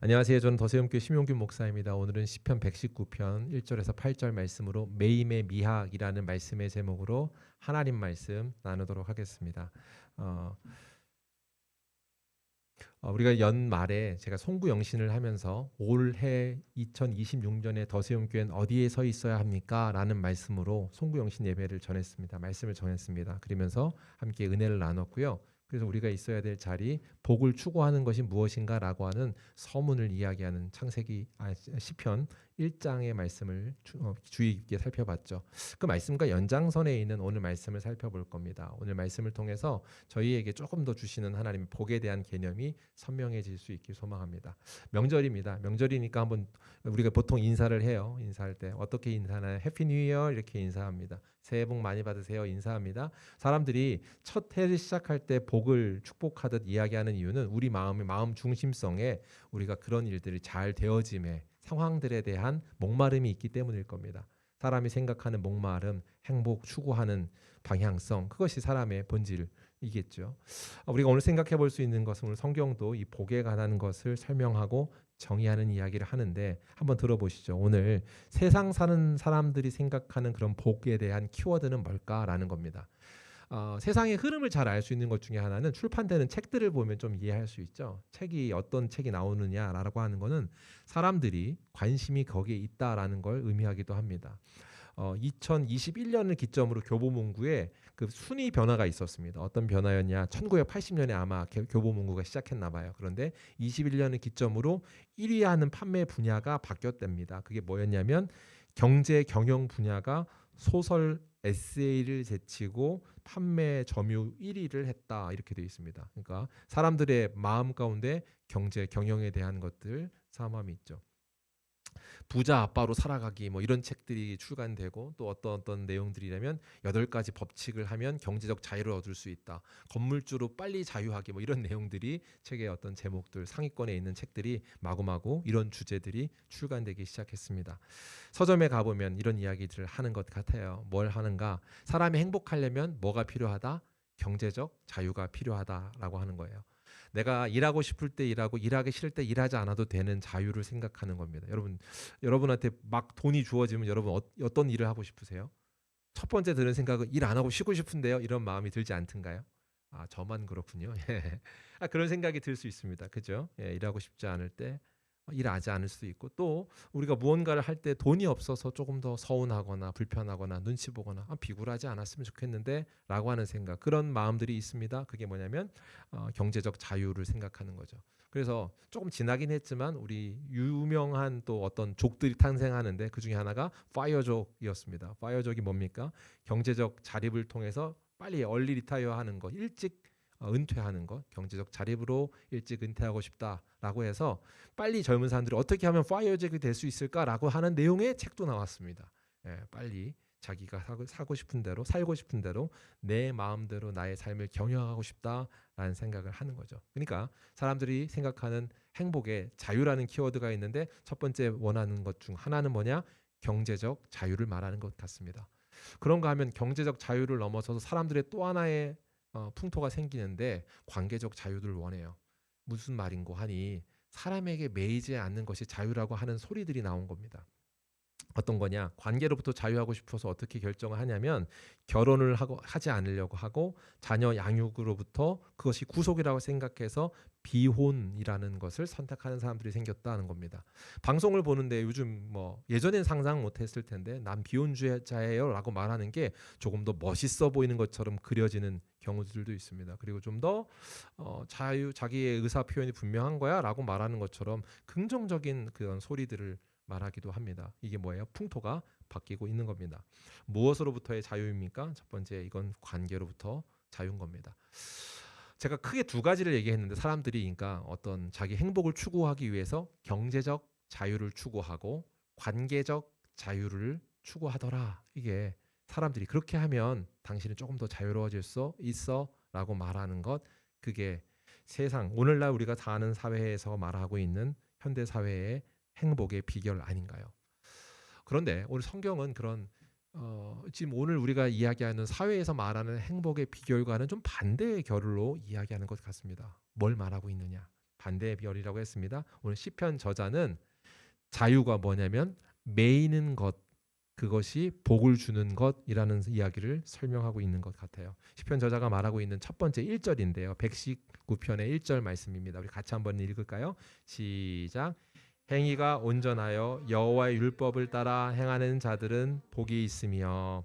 안녕하세요. 저는 더세움교회 심용균 목사입니다. 오늘은 시편 119편 1절에서 8절 말씀으로 매임의 미학이라는 말씀의 제목으로 하나님 말씀 나누도록 하겠습니다. 어, 우리가 연말에 제가 송구영신을 하면서 올해 2026년에 더세움교회는 어디에 서 있어야 합니까? 라는 말씀으로 송구영신 예배를 전했습니다. 말씀을 전했습니다. 그러면서 함께 은혜를 나눴고요. 그래서 우리가 있어야 될 자리, 복을 추구하는 것이 무엇인가라고 하는 서문을 이야기하는 시편 1장의 말씀을 주의 깊게 살펴봤죠. 그 말씀과 연장선에 있는 오늘 말씀을 살펴볼 겁니다. 오늘 말씀을 통해서 저희에게 조금 더 주시는 하나님의 복에 대한 개념이 선명해질 수 있길 소망합니다. 명절입니다. 명절이니까 한번 우리가 보통 인사를 해요. 인사할 때 어떻게 인사하나요? 해피 뉴 이어 이렇게 인사합니다. 새해 복 많이 받으세요 인사합니다. 사람들이 첫 해를 시작할 때 복을 축복하듯 이야기하는 이유는 우리 마음 중심성에 우리가 그런 일들이 잘 되어짐에 상황들에 대한 목마름이 있기 때문일 겁니다. 사람이 생각하는 목마름, 행복, 추구하는 방향성, 그것이 사람의 본질이겠죠. 우리가 오늘 생각해 볼 수 있는 것은 오늘 성경도 이 복에 관한 것을 설명하고 정의하는 이야기를 하는데 한번 들어보시죠. 오늘 세상 사는 사람들이 생각하는 그런 복에 대한 키워드는 뭘까라는 겁니다. 세상의 흐름을 잘 알 수 있는 것 중에 하나는 출판되는 책들을 보면 좀 이해할 수 있죠. 어떤 책이 나오느냐라고 하는 거는 사람들이 관심이 거기에 있다라는 걸 의미하기도 합니다. 2021년을 기점으로 교보문고에 그 순위 변화가 있었습니다. 어떤 변화였냐? 1980년에 아마 교보문고가 시작했나 봐요. 그런데 21년을 기점으로 1위 하는 판매 분야가 바뀌었답니다. 그게 뭐였냐면 경제 경영 분야가 소설 에세이를 제치고 판매 점유율 1위를 했다 이렇게 되어 있습니다. 그러니까 사람들의 마음 가운데 경제 경영에 대한 것들 사모함이 있죠. 부자 아빠로 살아가기 뭐 이런 책들이 출간되고 또 어떤 내용들이라면 8가지 법칙을 하면 경제적 자유를 얻을 수 있다. 건물주로 빨리 자유하기 뭐 이런 내용들이 책의 어떤 제목들 상위권에 있는 책들이 마구마구 이런 주제들이 출간되기 시작했습니다. 서점에 가보면 이런 이야기들을 하는 것 같아요. 뭘 하는가? 사람이 행복하려면 뭐가 필요하다? 경제적 자유가 필요하다라고 하는 거예요. 내가 일하고 싶을 때 일하고 일하기 싫을 때 일하지 않아도 되는 자유를 생각하는 겁니다. 여러분한테 막 돈이 주어지면 여러분 어떤 일을 하고 싶으세요? 첫 번째 드는 생각은 일 안 하고 쉬고 싶은데요. 이런 마음이 들지 않던가요? 저만 그렇군요. 그런 생각이 들 수 있습니다. 그죠? 일하고 싶지 않을 때 일하지 않을 수도 있고 또 우리가 무언가를 할 때 돈이 없어서 조금 더 서운하거나 불편하거나 눈치 보거나 비굴하지 않았으면 좋겠는데 라고 하는 생각 그런 마음들이 있습니다. 그게 뭐냐면 경제적 자유를 생각하는 거죠. 그래서 조금 지나긴 했지만 우리 유명한 또 어떤 족들이 탄생하는데 그중에 하나가 파이어족이었습니다. 파이어족이 뭡니까? 경제적 자립을 통해서 빨리 얼리 리타이어 하는 거 일찍 은퇴하는 것, 경제적 자립으로 일찍 은퇴하고 싶다라고 해서 빨리 젊은 사람들이 어떻게 하면 파이어잭이 될 수 있을까라고 하는 내용의 책도 나왔습니다. 빨리 자기가 사고 싶은 대로 살고 싶은 대로 내 마음대로 나의 삶을 경영하고 싶다라는 생각을 하는 거죠. 그러니까 사람들이 생각하는 행복에 자유라는 키워드가 있는데 첫 번째 원하는 것 중 하나는 뭐냐? 경제적 자유를 말하는 것 같습니다. 그런가 하면 경제적 자유를 넘어서서 사람들의 또 하나의 풍토가 생기는데 관계적 자유를 원해요. 무슨 말인고 하니 사람에게 매이지 않는 것이 자유라고 하는 소리들이 나온 겁니다. 어떤 거냐? 관계로부터 자유하고 싶어서 어떻게 결정을 하냐면 결혼을 하지 않으려고 하고 자녀 양육으로부터 그것이 구속이라고 생각해서 비혼이라는 것을 선택하는 사람들이 생겼다는 겁니다. 방송을 보는데 요즘 뭐 예전엔 상상 못했을 텐데 난 비혼주의자예요라고 말하는 게 조금 더 멋있어 보이는 것처럼 그려지는 경우들도 있습니다. 그리고 좀 더 자기의 의사 표현이 분명한 거야라고 말하는 것처럼 긍정적인 그런 소리들을 말하기도 합니다. 이게 뭐예요? 풍토가 바뀌고 있는 겁니다. 무엇으로부터의 자유입니까? 첫 번째 이건 관계로부터 자유인 겁니다. 제가 크게 두 가지를 얘기했는데 사람들이 그러니까 어떤 자기 행복을 추구하기 위해서 경제적 자유를 추구하고 관계적 자유를 추구하더라. 이게 사람들이 그렇게 하면 당신은 조금 더 자유로워질 수 있어라고 말하는 것 그게 세상 오늘날 우리가 사는 사회에서 말하고 있는 현대 사회의 행복의 비결 아닌가요? 그런데 오늘 성경은 그런 지금 오늘 우리가 이야기하는 사회에서 말하는 행복의 비결과는 좀 반대의 결로 이야기하는 것 같습니다. 뭘 말하고 있느냐? 반대의 비열이라고 했습니다. 오늘 시편 저자는 자유가 뭐냐면 매이는 것, 그것이 복을 주는 것이라는 이야기를 설명하고 있는 것 같아요. 시편 저자가 말하고 있는 첫 번째 1절인데요. 119편의 1절 말씀입니다. 우리 같이 한번 읽을까요? 시작. 행위가 온전하여 여호와의 율법을 따라 행하는 자들은 복이 있으며.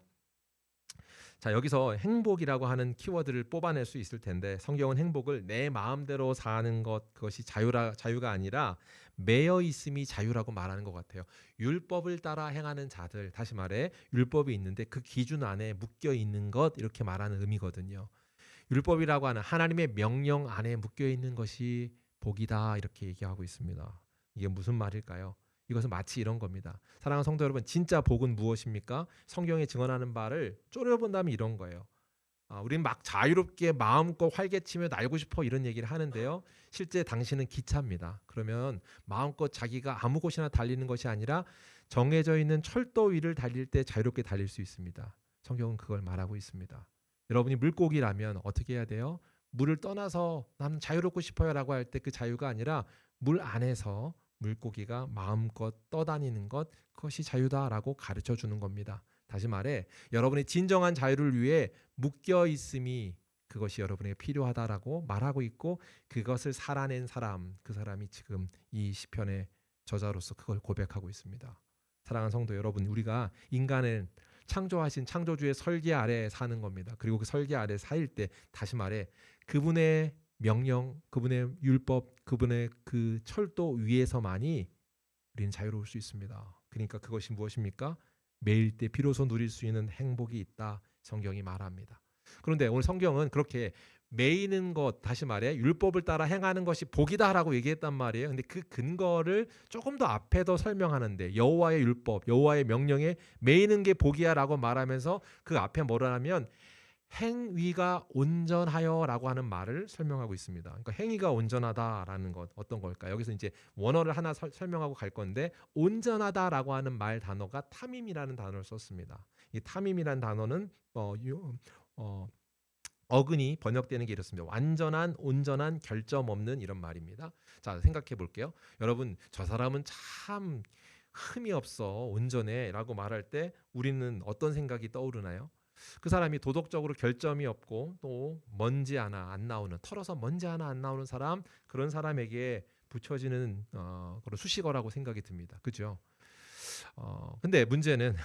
자, 여기서 행복이라고 하는 키워드를 뽑아낼 수 있을 텐데 성경은 행복을 내 마음대로 사는 것, 그것이 자유가 아니라 매여 있음이 자유라고 말하는 것 같아요. 율법을 따라 행하는 자들, 다시 말해 율법이 있는데 그 기준 안에 묶여 있는 것, 이렇게 말하는 의미거든요. 율법이라고 하는 하나님의 명령 안에 묶여 있는 것이 복이다, 이렇게 얘기하고 있습니다. 이게 무슨 말일까요? 이것은 마치 이런 겁니다. 사랑하는 성도 여러분, 진짜 복은 무엇입니까? 성경이 증언하는 바를 쪼려본다면 이런 거예요. 우린 막 자유롭게 마음껏 활개치며 날고 싶어, 이런 얘기를 하는데요. 실제 당신은 기차입니다. 그러면 마음껏 자기가 아무 곳이나 달리는 것이 아니라 정해져 있는 철도 위를 달릴 때 자유롭게 달릴 수 있습니다. 성경은 그걸 말하고 있습니다. 여러분이 물고기라면 어떻게 해야 돼요? 물을 떠나서 나는 자유롭고 싶어요 라고 할 때 그 자유가 아니라 물 안에서 물고기가 마음껏 떠다니는 것, 그것이 자유다라고 가르쳐 주는 겁니다. 다시 말해 여러분의 진정한 자유를 위해 묶여 있음이, 그것이 여러분에게 필요하다라고 말하고 있고, 그것을 살아낸 사람, 그 사람이 지금 이 시편의 저자로서 그걸 고백하고 있습니다. 사랑하는 성도 여러분, 우리가 인간을 창조하신 창조주의 설계 아래 사는 겁니다. 그리고 그 설계 아래 살 때, 다시 말해 그분의 명령, 그분의 율법, 그분의 그 철도 위에서만이 우리는 자유로울 수 있습니다. 그러니까 그것이 무엇입니까? 매일 때 비로소 누릴 수 있는 행복이 있다, 성경이 말합니다. 그런데 오늘 성경은 그렇게 매이는 것, 다시 말해 율법을 따라 행하는 것이 복이다라고 얘기했단 말이에요. 근데 그 근거를 조금 더 앞에 더 설명하는데, 여호와의 율법, 여호와의 명령에 매이는 게 복이야라고 말하면서 그 앞에 뭐라냐면 행위가 온전하여라고 하는 말을 설명하고 있습니다. 그러니까 행위가 온전하다라는 것, 어떤 걸까요? 여기서 이제 원어를 하나 설명하고 갈 건데, 온전하다라고 하는 말 단어가 탐임이라는 단어를 썼습니다. 이 탐임이라는 단어는 어근이 번역되는 게 이렇습니다. 완전한, 온전한, 결점 없는, 이런 말입니다. 자, 생각해 볼게요. 여러분, 저 사람은 참 흠이 없어, 온전해 라고 말할 때 우리는 어떤 생각이 떠오르나요? 그 사람이 도덕적으로 결점이 없고 또 먼지 하나 안 나오는, 털어서 먼지 하나 안 나오는 사람, 그런 사람에게 붙여지는 그런 수식어라고 생각이 듭니다. 그죠? 근데 문제는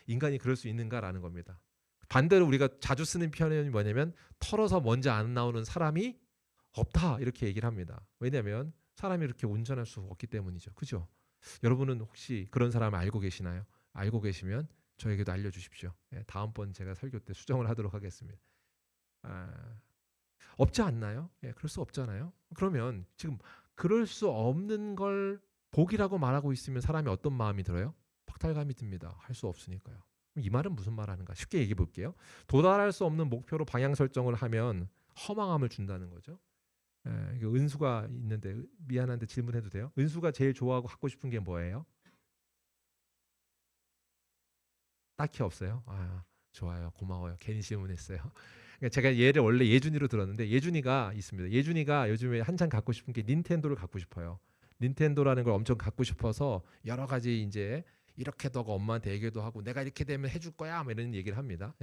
인간이 그럴 수 있는가라는 겁니다. 반대로 우리가 자주 쓰는 표현이 뭐냐면 털어서 먼지 안 나오는 사람이 없다, 이렇게 얘기를 합니다. 왜냐하면 사람이 이렇게 온전할 수 없기 때문이죠. 그죠? 여러분은 혹시 그런 사람을 알고 계시나요? 알고 계시면 저에게도 알려주십시오. 다음번 제가 설교 때 수정을 하도록 하겠습니다. 없지 않나요? 그럴 수 없잖아요. 그러면 지금 그럴 수 없는 걸 복이라고 말하고 있으면 사람이 어떤 마음이 들어요? 박탈감이 듭니다. 할 수 없으니까요. 이 말은 무슨 말하는가? 쉽게 얘기해 볼게요. 도달할 수 없는 목표로 방향 설정을 하면 허망함을 준다는 거죠. 은수가 있는데, 미안한데 질문해도 돼요? 은수가 제일 좋아하고 갖고 싶은 게 뭐예요? 딱히 없어요. 좋아요. 고마워요. 괜히 질문했어요. 제가 얘를 원래 예준이로 들었는데 예준이가 있습니다. 예준이가 요즘에 한창 갖고 싶은 게 닌텐도를 갖고 싶어요. 닌텐도라는 걸 엄청 갖고 싶어서 여러 가지 이제 이렇게 너가 엄마한테 얘기도 하고 내가 이렇게 되면 해줄 거야, 뭐 이런 얘기를 합니다.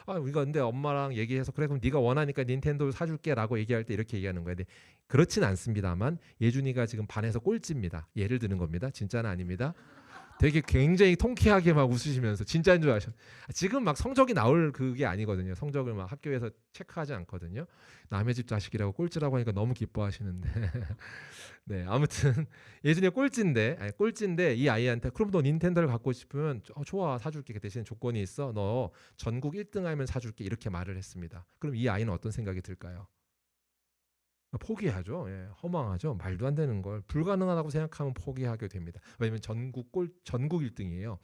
우리가 근데 엄마랑 얘기해서 그래 그럼 네가 원하니까 닌텐도를 사줄게라고 얘기할 때 이렇게 얘기하는 거예요. 근데 그렇진 않습니다만 예준이가 지금 반에서 꼴찌입니다. 예를 드는 겁니다. 진짜는 아닙니다. 되게 굉장히 통쾌하게 막 웃으시면서 진짜인 줄 아셔. 지금 막 성적이 나올 그게 아니거든요. 성적을 막 학교에서 체크하지 않거든요. 남의 집 자식이라고 꼴찌라고 하니까 너무 기뻐하시는데. 네, 아무튼 예준이 꼴찌인데 이 아이한테 그럼 너 닌텐도를 갖고 싶으면 좋아, 사줄게. 그 대신 조건이 있어. 너 전국 1등하면 사줄게. 이렇게 말을 했습니다. 그럼 이 아이는 어떤 생각이 들까요? 포기하죠. 허망하죠. 말도 안 되는 걸 불가능하다고 생각하면 포기하게 됩니다. 왜냐하면 전국 1등이에요.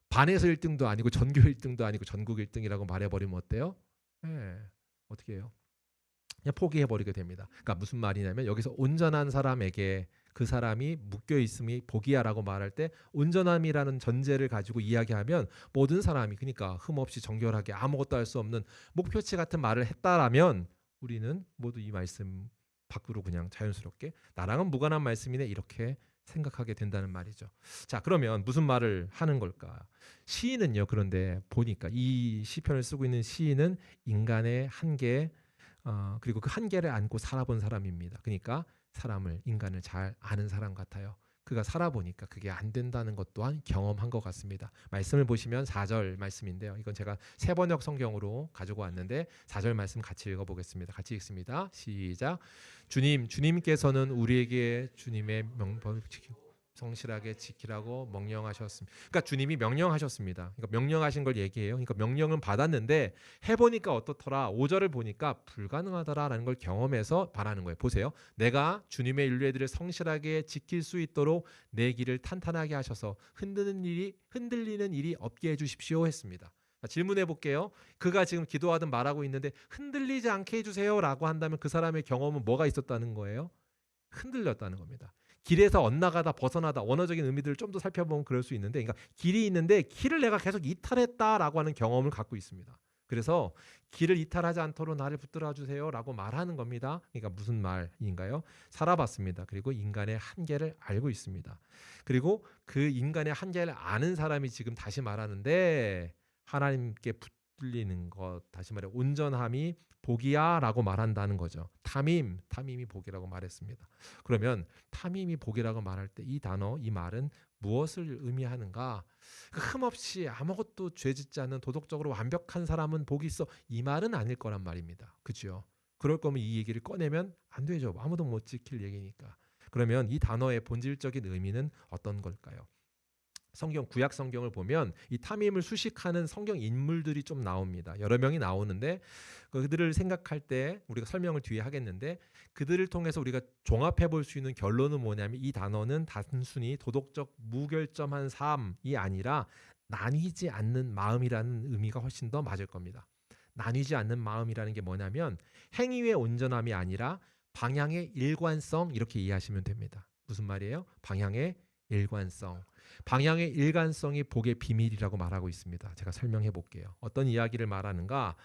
반에서 1등도 아니고 전교 1등도 아니고 전국 1등이라고 말해버리면 어때요? 어떻게 해요? 그냥 포기해버리게 됩니다. 그러니까 무슨 말이냐면 여기서 온전한 사람에게 그 사람이 묶여 있음이 복이야라고 말할 때 온전함이라는 전제를 가지고 이야기하면 모든 사람이, 그러니까 흠없이 정결하게 아무것도 할 수 없는 목표치 같은 말을 했다라면 우리는 모두 이 말씀 밖으로 그냥 자연스럽게 나랑은 무관한 말씀이네 이렇게 생각하게 된다는 말이죠. 자, 그러면 무슨 말을 하는 걸까? 시인은요. 그런데 보니까 이 시편을 쓰고 있는 시인은 인간의 한계 그리고 그 한계를 안고 살아본 사람입니다. 그러니까 인간을 잘 아는 사람 같아요. 그가 살아보니까 그게 안 된다는 것 또한 경험한 것 같습니다. 말씀을 보시면 4절 말씀인데요. 이건 제가 세번역 성경으로 가지고 왔는데 4절 말씀 같이 읽어보겠습니다. 같이 읽습니다. 시작. 주님께서는 우리에게 주님의 명령을 지키고 성실하게 지키라고 명령하셨습니다. 그러니까 주님이 명령하셨습니다. 그러니까 명령하신 걸 얘기해요. 그러니까 명령은 받았는데 해보니까 어떻더라. 5절을 보니까 불가능하더라라는 걸 경험해서 말하는 거예요. 보세요. 내가 주님의 윤례들을 성실하게 지킬 수 있도록 내 길을 탄탄하게 하셔서 흔들리는 일이 없게 해주십시오 했습니다. 질문해 볼게요. 그가 지금 기도하든 말하고 있는데 흔들리지 않게 해주세요라고 한다면 그 사람의 경험은 뭐가 있었다는 거예요? 흔들렸다는 겁니다. 길에서 엇나가다 벗어나다 원어적인 의미들을 좀 더 살펴보면 그럴 수 있는데 그러니까 길이 있는데 길을 내가 계속 이탈했다라고 하는 경험을 갖고 있습니다. 그래서 길을 이탈하지 않도록 나를 붙들어 주세요라고 말하는 겁니다. 그러니까 무슨 말인가요? 살아봤습니다. 그리고 인간의 한계를 알고 있습니다. 그리고 그 인간의 한계를 아는 사람이 지금 다시 말하는데 하나님께 붙들리는 것, 다시 말해 온전함이 복이야라고 말한다는 거죠. 탐임이 복이라고 말했습니다. 그러면 탐임이 복이라고 말할 때 이 단어, 이 말은 무엇을 의미하는가? 흠없이 아무것도 죄짓지 않는 도덕적으로 완벽한 사람은 복이 있어 이 말은 아닐 거란 말입니다. 그렇죠? 그럴 거면 이 얘기를 꺼내면 안 되죠. 아무도 못 지킬 얘기니까. 그러면 이 단어의 본질적인 의미는 어떤 걸까요? 구약 성경을 보면 이 탐임을 수식하는 성경 인물들이 좀 나옵니다. 여러 명이 나오는데 그들을 생각할 때 우리가 설명을 뒤에 하겠는데 그들을 통해서 우리가 종합해 볼 수 있는 결론은 뭐냐면 이 단어는 단순히 도덕적 무결점한 삶이 아니라 나뉘지 않는 마음이라는 의미가 훨씬 더 맞을 겁니다. 나뉘지 않는 마음이라는 게 뭐냐면 행위의 온전함이 아니라 방향의 일관성 이렇게 이해하시면 됩니다. 무슨 말이에요? 방향의 일관성. 방향의 일관성이 복의 비밀이라고 말하고 있습니다. 제가 설명해 볼게요. 어떤 이야기를 말하는가?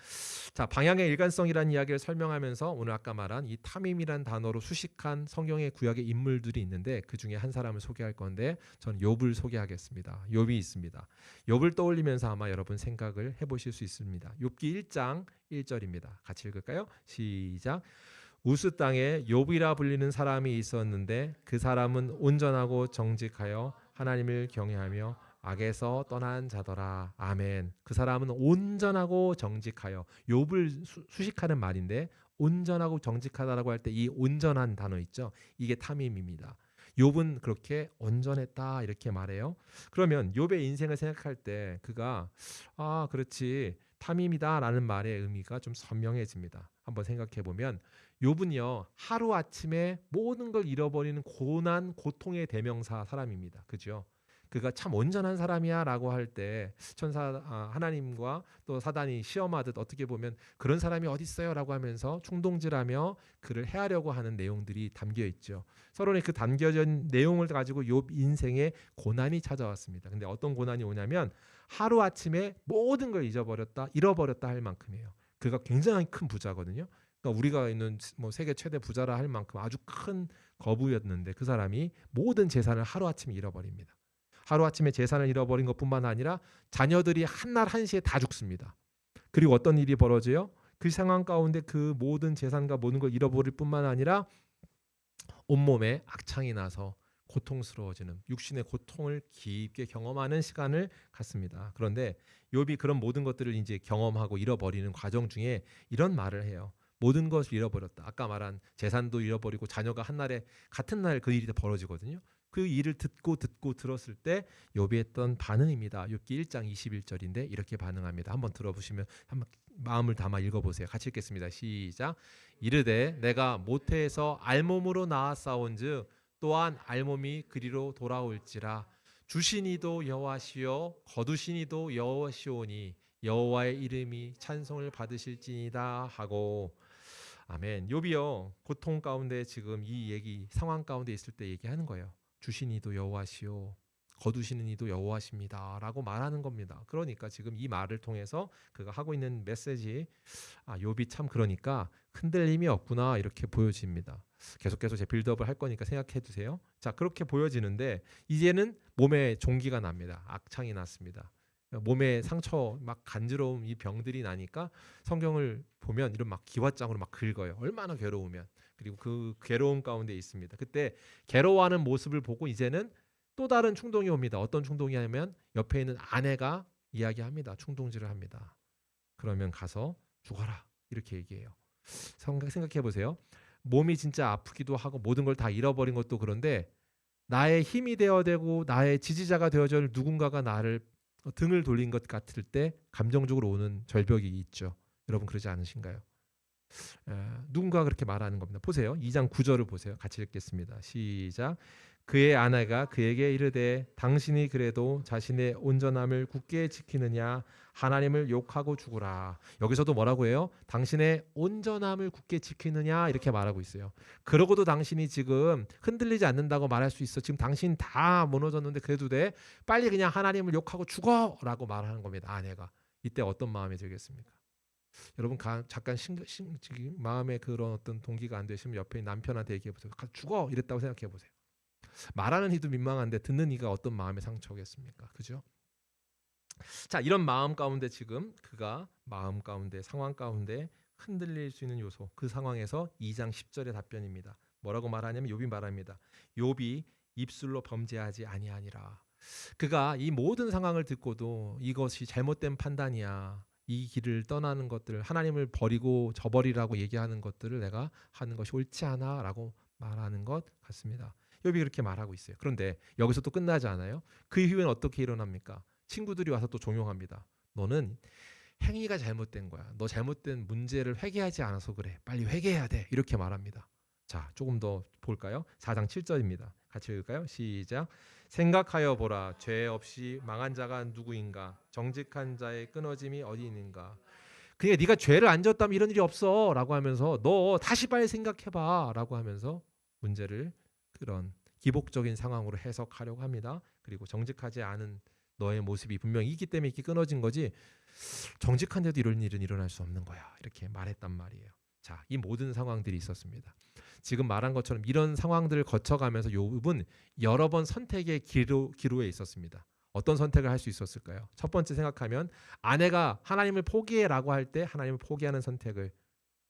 자, 방향의 일관성이라는 이야기를 설명하면서 오늘 아까 말한 이 탐임이란 단어로 수식한 성경의 구약의 인물들이 있는데 그 중에 한 사람을 소개할 건데 전 욥을 소개하겠습니다. 욥이 있습니다. 욥을 떠올리면서 아마 여러분 생각을 해보실 수 있습니다. 욥기 1장 1절입니다. 같이 읽을까요? 시작. 우스 땅에 욥이라 불리는 사람이 있었는데 그 사람은 온전하고 정직하여 하나님을 경외하며 악에서 떠난 자더라. 아멘. 그 사람은 온전하고 정직하여 욥을 수식하는 말인데 온전하고 정직하다라고 할 때 이 온전한 단어 있죠. 이게 탐임입니다. 욥은 그렇게 온전했다 이렇게 말해요. 그러면 욥의 인생을 생각할 때 그가 그렇지 탐임이다라는 말의 의미가 좀 선명해집니다. 한번 생각해 보면 욥은요 하루 아침에 모든 걸 잃어버리는 고난 고통의 대명사 사람입니다. 그죠? 그가 참 온전한 사람이야라고 할 때 하나님과 또 사단이 시험하듯 어떻게 보면 그런 사람이 어디 있어요라고 하면서 충동질하며 그를 해하려고 하는 내용들이 담겨 있죠. 서론에 그 담겨진 내용을 가지고 욥 인생에 고난이 찾아왔습니다. 근데 어떤 고난이 오냐면 하루 아침에 모든 걸 잃어버렸다 할 만큼이에요. 그가 굉장히 큰 부자거든요. 그러니까 우리가 있는 세계 최대 부자라 할 만큼 아주 큰 거부였는데 그 사람이 모든 재산을 하루아침에 잃어버립니다. 하루아침에 재산을 잃어버린 것뿐만 아니라 자녀들이 한날 한시에 다 죽습니다. 그리고 어떤 일이 벌어져요? 그 상황 가운데 그 모든 재산과 모든 걸 잃어버릴 뿐만 아니라 온몸에 악창이 나서 고통스러워지는 육신의 고통을 깊게 경험하는 시간을 갖습니다. 그런데 욥이 그런 모든 것들을 이제 경험하고 잃어버리는 과정 중에 이런 말을 해요. 모든 것을 잃어버렸다. 아까 말한 재산도 잃어버리고 자녀가 같은 날 그 일이 벌어지거든요. 그 일을 듣고 들었을 때 욥이 했던 반응입니다. 욥기 1장 21절인데 이렇게 반응합니다. 한번 들어보시면 한번 마음을 담아 읽어보세요. 같이 읽겠습니다. 시작. 이르되 내가 모태에서 알몸으로 나았사온즉 또한 알몸이 그리로 돌아올지라. 주시니도 여호와시요 거두시니도 여호와시오니 여호와의 이름이 찬송을 받으실지니다 하고. 아멘. 욥이요 고통 가운데 지금 이 상황 가운데 있을 때 얘기하는 거예요. 주신 이도 여호와시요 거두시는 이도 여호와십니다 라고 말하는 겁니다. 그러니까 지금 이 말을 통해서 그가 하고 있는 메시지 욥이 참 그러니까 흔들림이 없구나 이렇게 보여집니다. 계속해서 제 빌드업을 할 거니까 생각해 두세요. 자, 그렇게 보여지는데 이제는 몸에 종기가 납니다. 악창이 났습니다. 몸에 상처 막 간지러움 이 병들이 나니까 성경을 보면 이런 막 기왓장으로 막 긁어요. 얼마나 괴로우면. 그리고 그 괴로움 가운데 있습니다. 그때 괴로워하는 모습을 보고 이제는 또 다른 충동이 옵니다. 어떤 충동이냐면 옆에 있는 아내가 이야기합니다. 충동질을 합니다. 그러면 가서 죽어라 이렇게 얘기해요. 생각해 보세요. 몸이 진짜 아프기도 하고 모든 걸 다 잃어버린 것도 그런데 나의 힘이 되어되고 나의 지지자가 되어줄 누군가가 나를 등을 돌린 것 같을 때 감정적으로 오는 절벽이 있죠. 여러분 그러지 않으신가요? 누군가 그렇게 말하는 겁니다. 보세요. 2장 9절을 보세요. 같이 읽겠습니다. 시작. 그의 아내가 그에게 이르되 당신이 그래도 자신의 온전함을 굳게 지키느냐 하나님을 욕하고 죽으라. 여기서도 뭐라고 해요? 당신의 온전함을 굳게 지키느냐 이렇게 말하고 있어요. 그러고도 당신이 지금 흔들리지 않는다고 말할 수 있어. 지금 당신 다 무너졌는데 그래도 돼? 빨리 그냥 하나님을 욕하고 죽어라고 말하는 겁니다. 아내가. 이때 어떤 마음이 들겠습니까? 여러분 잠깐 마음에 그런 어떤 동기가 안 되시면 옆에 남편한테 얘기해 보세요. 죽어 이랬다고 생각해 보세요. 말하는 이도 민망한데 듣는 이가 어떤 마음의 상처겠습니까? 그죠? 자, 이런 마음 가운데 지금 그가 마음 가운데 상황 가운데 흔들릴 수 있는 요소 그 상황에서 2장 10절의 답변입니다. 뭐라고 말하냐면 욥이 말합니다. 욥이 입술로 범죄하지 아니하니라. 그가 이 모든 상황을 듣고도 이것이 잘못된 판단이야. 이 길을 떠나는 것들 하나님을 버리고 저버리라고 얘기하는 것들을 내가 하는 것이 옳지 않아라고 말하는 것 같습니다. 욥이 그렇게 말하고 있어요. 그런데 여기서 또 끝나지 않아요. 그 이후에는 어떻게 일어납니까? 친구들이 와서 또 종용합니다. 너는 행위가 잘못된 거야. 너 잘못된 문제를 회개하지 않아서 그래. 빨리 회개해야 돼. 이렇게 말합니다. 자, 조금 더 볼까요? 4장 7절입니다. 같이 읽을까요? 시작. 생각하여 보라. 죄 없이 망한 자가 누구인가? 정직한 자의 끊어짐이 어디 있는가? 그러니까 네가 죄를 안 졌다면 이런 일이 없어 라고 하면서 너 다시 빨리 생각해봐 라고 하면서 문제를 그런 기복적인 상황으로 해석하려고 합니다. 그리고 정직하지 않은 너의 모습이 분명히 있기 때문에 이렇게 끊어진 거지 정직한데도 이런 일은 일어날 수 없는 거야 이렇게 말했단 말이에요. 자, 이 모든 상황들이 있었습니다. 지금 말한 것처럼 이런 상황들을 거쳐가면서 욥은 여러 번 선택의 기로에 있었습니다. 어떤 선택을 할 수 있었을까요? 첫 번째 생각하면 아내가 하나님을 포기해라고 할 때 하나님을 포기하는 선택을